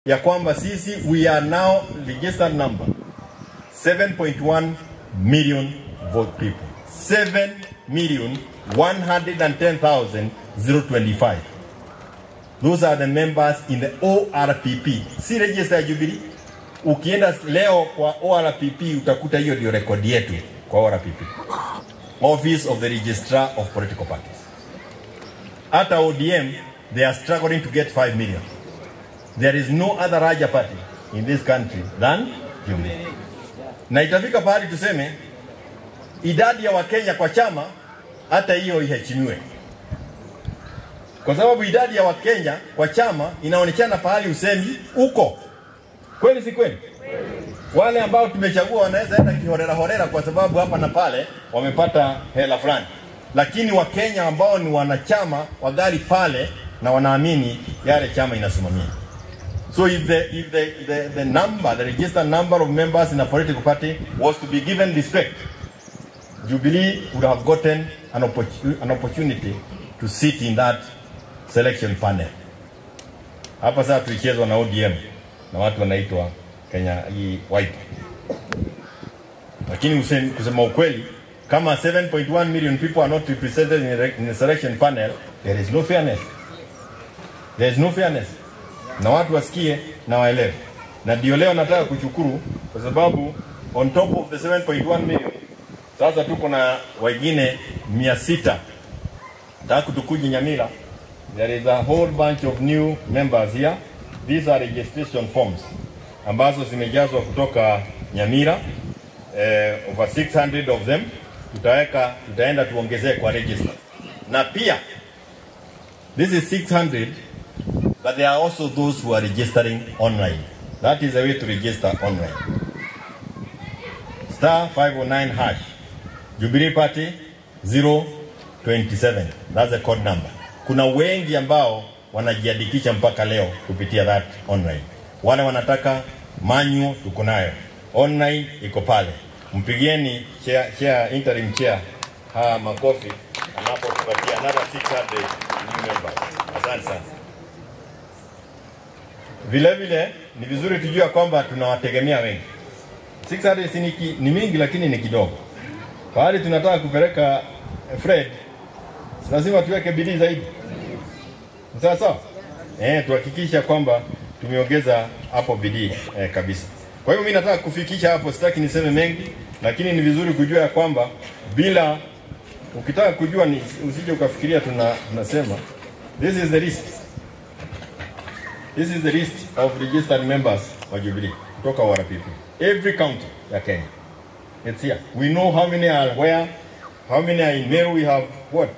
ya kwamba sisi we are now registered number 7.1 million vote people. 7,110,025. Those are the members in the ORPP. Si register ya Jubilee. Ukienda leo kwa ORPP utakuta hiyo ndio rekodi yetu kwa ORPP. Office of the Registrar of Political Parties. At ODM, they are struggling to get 5 million. There is no other Raja party in this country than Jubilee. Na itafika pahali tuseme idadi ya Wakenya kwa chama hata hiyo iheshimiwe. Kwa sababu idadi ya Wakenya kwa chama inaonekana pahali usemi uko. Kweli si kweli? Wale ambao tumechagua wanaweza enda kihorera kwa sababu hapa na pale wamepata hela fulani. Lakini Wakenya ambao ni wanachama wagali pale na wanaamini yale chama inasimamia. So if the number, the registered number of members in a political party was to be given respect, Jubilee would have gotten an opportunity to sit in that selection panel. Hapa sasa tulichezwa na ODM na watu wanaitwa Kenya hii Wiper. Lakini kusema ukweli, kama 7.1 million people are not represented in the selection panel, there is no fairness. There is no fairness. Na watu wasikie na waelewe. Na ndio leo nataka kushukuru kwa sababu on top of the 7.1 million sasa tuko na wengine 600. Nataka tukuje Nyamira. There is a whole bunch of new members here. These are registration forms ambazo zimejazwa kutoka Nyamira, over 600 of them. Tutaenda tuongezee kwa register. Na pia this is 600, but there are also those who are registering online. That is the way to register online. *509 hash. Jubilee Party 027. That's the code number. Kuna wengi ambao wanajiandikisha mpaka leo kupitia that online. Wale wanataka manual tuko nayo. Online iko pale. Mpigieni chair interim chair makofi anapotupatia another 600 new members. Asante sana. Vile ni vizuri tujue kwamba tunawategemea wengi. 600 ni mingi lakini ni kidogo. Pahali tunataka kupeleka Fred, lazima tuweke bidii zaidi. Sasa tuhakikisha kwamba tumeongeza hapo bidii kabisa. Kwa hiyo mimi nataka kufikisha hapo, sitaki niseme mengi, lakini ni vizuri kujua kwamba bila ukitaka kujua ni usije ukafikiria tunasema this is the list. This is the list of registered members of Jubilee kutoka ORPP. Every county ya Kenya. It's here. We know how many are where, how many are in Meru. We have what?